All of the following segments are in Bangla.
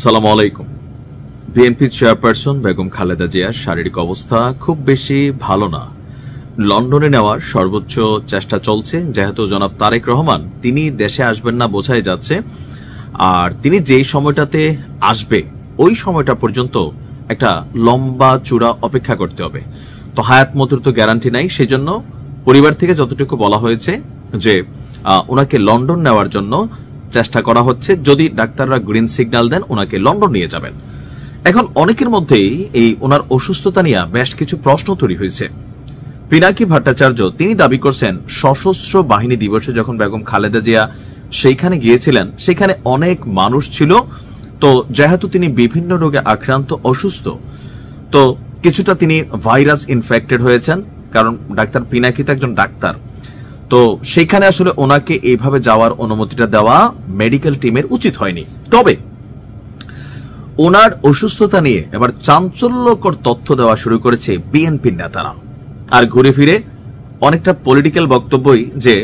সালামু আলাইকুম। বিএনপি চেয়ারপারসন বেগম খালেদা জিয়ার শারীরিক অবস্থা খুব বেশি ভালো না। লন্ডনে নেওয়ার সর্বোচ্চ চেষ্টা চলছে, যেহেতু জনাব তারেক রহমান তিনি দেশে আসবেন না বোঝাই যাচ্ছে, আর তিনি যেই সময়টাতে আসবে ওই সময়টা পর্যন্ত একটা লম্বা চূড়া অপেক্ষা করতে হবে। তো হায়াত মতুর তো গ্যারান্টি নাই, সেজন্য পরিবার থেকে যতটুকু বলা হয়েছে যে ওনাকে লন্ডন নেওয়ার জন্য চেষ্টা করা হচ্ছে, যদি ডাক্তাররা গ্রিন সিগন্যাল দেন ওনাকে লন্ডন নিয়ে যাবেন। এখন অনেকের মধ্যেই এই ওনার অসুস্থতা নিয়ে বেশ কিছু প্রশ্ন তৈরি হয়েছে। পিনাকি ভট্টাচার্য তিনি দাবি করছেন সশস্ত্র বাহিনী দিবসে যখন বেগম খালেদা জিয়া সেইখানে গিয়েছিলেন সেখানে অনেক মানুষ ছিল, তো যেহেতু তিনি বিভিন্ন রোগে আক্রান্ত অসুস্থ, তো কিছুটা তিনি ভাইরাস ইনফেক্টেড হয়েছেন, কারণ ডাক্তার পিনাকি তো একজন ডাক্তার, তো সেখানে আসলে ওনাকে এইভাবে যাওয়ার অনুমতিটা দেওয়া মেডিকেল টিমের উচিত হয়নি। তবে ওনার অসুস্থতা নিয়ে এবার চাঞ্চল্যকর তথ্য দেওয়া শুরু করেছে বিএনপির নেতারা, আর ঘুরে ফিরে অনেকটা পলিটিক্যাল বক্তব্যই, যে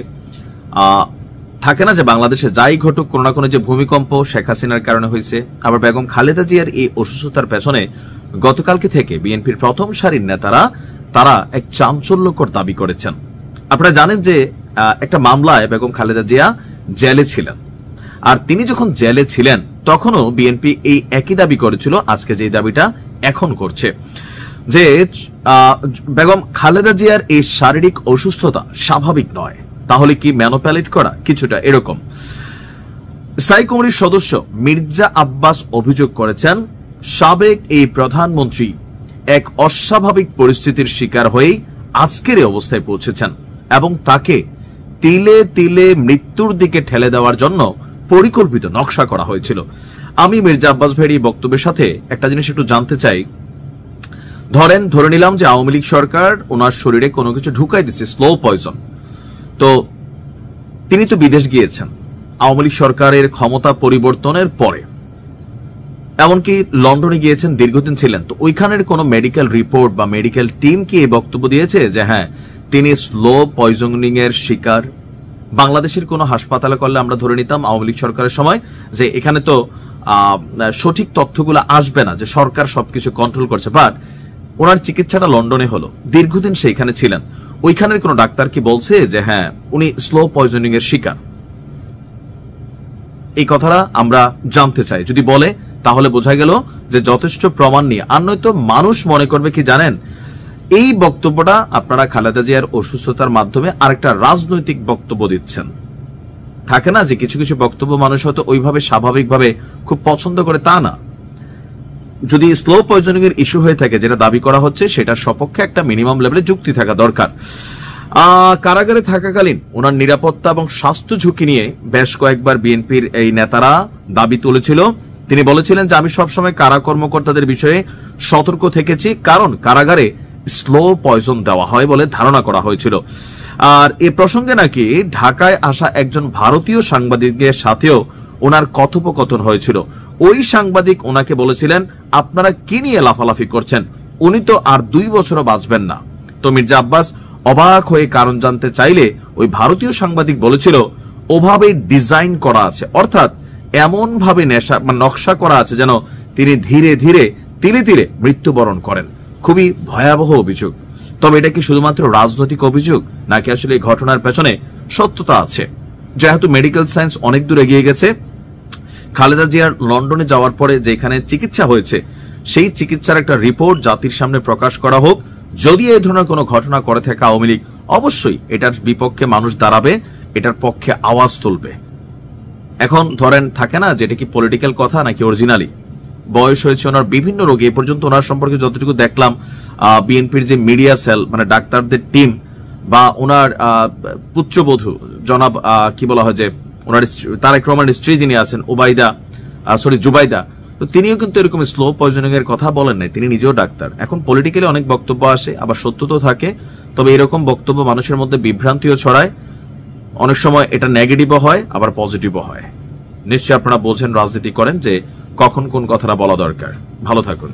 থাকে না যে বাংলাদেশে যাই ঘটুক কোনো না কোনো যে ভূমিকম্প শেখ হাসিনার কারণে হয়েছে, আবার বেগম খালেদা জিয়ার এই অসুস্থতার পেছনে গতকালকে থেকে বিএনপির প্রথম সারির নেতারা তারা এক চাঞ্চল্যকর দাবি করেছেন। আপনারা জানেন যে একটা মামলায় বেগম খালেদা জিয়া জেলে ছিলেন, আর তিনি যখন জেলে ছিলেন তখনও বিএনপি এই একই দাবি করেছিল, আজকে যে দাবিটা এখন করছে, যে বেগম খালেদা জিয়ার এই শারীরিক অসুস্থতা স্বাভাবিক নয়। তাহলে কি ম্যানোপ্যালেট করা? কিছুটা এরকম। স্থায়ী কমিটির সদস্য মির্জা আব্বাস অভিযোগ করেছেন সাবেক এই প্রধানমন্ত্রী এক অস্বাভাবিক পরিস্থিতির শিকার হয়ে আজকের এই অবস্থায় পৌঁছেছেন এবং তাকে তিলে তিলে মৃত্যুর দিকে ঠেলে দেওয়ার জন্য পরিকল্পিত নকশা করা হয়েছিল। আমি মির্জা আব্বাস ভাইয়ের এই বক্তব্যের সাথে একটা জিনিস একটু জানতে চাই। ধরে নিলাম যে আওয়ামী লীগ সরকার ওনার শরীরে কোনো কিছু ঢুকাই দিচ্ছে, স্লো পয়জন, তো তিনি তো বিদেশ গিয়েছেন আওয়ামী লীগ সরকারের ক্ষমতা পরিবর্তনের পরে, এমনকি লন্ডনে গিয়েছেন, দীর্ঘদিন ছিলেন, তো ওইখানের কোনো মেডিকেল রিপোর্ট বা মেডিকেল টিম কি এই বক্তব্য দিয়েছে যে হ্যাঁ তিনি স্লো পয়জনিং এর শিকার? বাংলাদেশের কোনো হাসপাতালে করলে আমরা ধরে নিতাম আওয়ামী লীগ সরকারের সময় যে এখানে তো সঠিক তথ্যগুলো আসবে না, যে সরকার সবকিছু কন্ট্রোল করছে, বাট ওনার চিকিৎসাটা লন্ডনে হলো, দীর্ঘদিন সেইখানে ছিলেন, ওইখানের কোনো ডাক্তার কি বলছে যে হ্যাঁ উনি স্লো পয়জনিং এর শিকার? এই কথাটা আমরা জানতে চাই। যদি বলে তাহলে বোঝা গেল যে যথেষ্ট প্রমাণ নিয়ে, আর নয়তো মানুষ মনে করবে কি জানেন, এই বক্তব্যটা আপনারা খালেদা জিয়ার অসুস্থতার মাধ্যমে আরেকটা রাজনৈতিক বক্তব্য দিচ্ছেন। থাকে না যে কিছু কিছু বক্তব্য মানুষ হয়তো ওইভাবে স্বাভাবিকভাবে খুব পছন্দ করে, তা না। যদি স্লো পয়জনিং এর ইস্যু হয়ে থাকে, যেটা দাবি করা হচ্ছে, সেটার সপক্ষে একটা মিনিমাম লেভেলে যুক্তি থাকা দরকার। কারাগারে থাকাকালীন ওনার নিরাপত্তা এবং স্বাস্থ্য ঝুঁকি নিয়ে বেশ কয়েকবার বিএনপির এই নেতারা দাবি তুলেছিল। তিনি বলেছিলেন যে আমি সবসময় কারা কর্মকর্তাদের বিষয়ে সতর্ক থেকেছি, কারণ কারাগারে স্লো পয়জন দেওয়া হয় বলে ধারণা করা হয়েছিল। আর এ প্রসঙ্গে নাকি ঢাকায় আসা একজন ভারতীয় সাংবাদিকের সাথেও ওনার কথোপকথন হয়েছিল। ওই সাংবাদিক ওনাকে বলেছিলেন আপনারা কি নিয়ে লাফালাফি করছেন, উনি তো আর 2 বছরও বাঁচবেন না। তো মির্জা আব্বাস অবাক হয়ে কারণ জানতে চাইলে ওই ভারতীয় সাংবাদিক বলেছিল ওভাবেই ডিজাইন করা আছে, অর্থাৎ এমন ভাবে নকশা করা আছে যেন তিনি ধীরে ধীরে তিলে তিলে মৃত্যুবরণ করেন। খুবই ভয়াবহ অভিযোগ। তবে এটা কি শুধুমাত্র রাজনৈতিক অভিযোগ, নাকি আসলে এই ঘটনার পেছনে সত্যতা আছে? যেহেতু মেডিকেল সায়েন্স অনেক দূর এগিয়ে গেছে, খালেদা জিয়ার লন্ডনে যাওয়ার পরে যেখানে চিকিৎসা হয়েছে সেই চিকিৎসার একটা রিপোর্ট জাতির সামনে প্রকাশ করা হোক। যদি এই ধরনের কোনো ঘটনা করে থাকে আওয়ামী লীগ, অবশ্যই এটার বিপক্ষে মানুষ দাঁড়াবে, এটার পক্ষে আওয়াজ তুলবে। এখন ধরেন থাকে না যে এটা কি পলিটিক্যাল কথা নাকি অরিজিনালি? বয়স হয়েছে ওনার, বিভিন্ন রোগে, এ পর্যন্ত ওনার সম্পর্কে যতটুকু দেখলাম বিএনপির যে মিডিয়া সেল মানে ডাক্তারদের টিম বা ওনার পুত্রবধূ জনাব কি বলা হয় যে ওনার তারেক রহমানের স্ত্রী যিনি আছেন জুবাইদা, তো তিনিও কিন্তু এরকম স্লো পয়জনিং এর কথা বলেন নাই, তিনি নিজেও ডাক্তার। এখন পলিটিক্যালি অনেক বক্তব্য আসে, আবার সত্য তো থাকে, তবে এরকম বক্তব্য মানুষের মধ্যে বিভ্রান্তিও ছড়ায়, অনেক সময় এটা নেগেটিভও হয় আবার পজিটিভও হয়। নিশ্চয়ই আপনারা বোঝেন, রাজনীতি করেন, যে কখন কোন কথাটা বলা দরকার। ভালো থাকুন।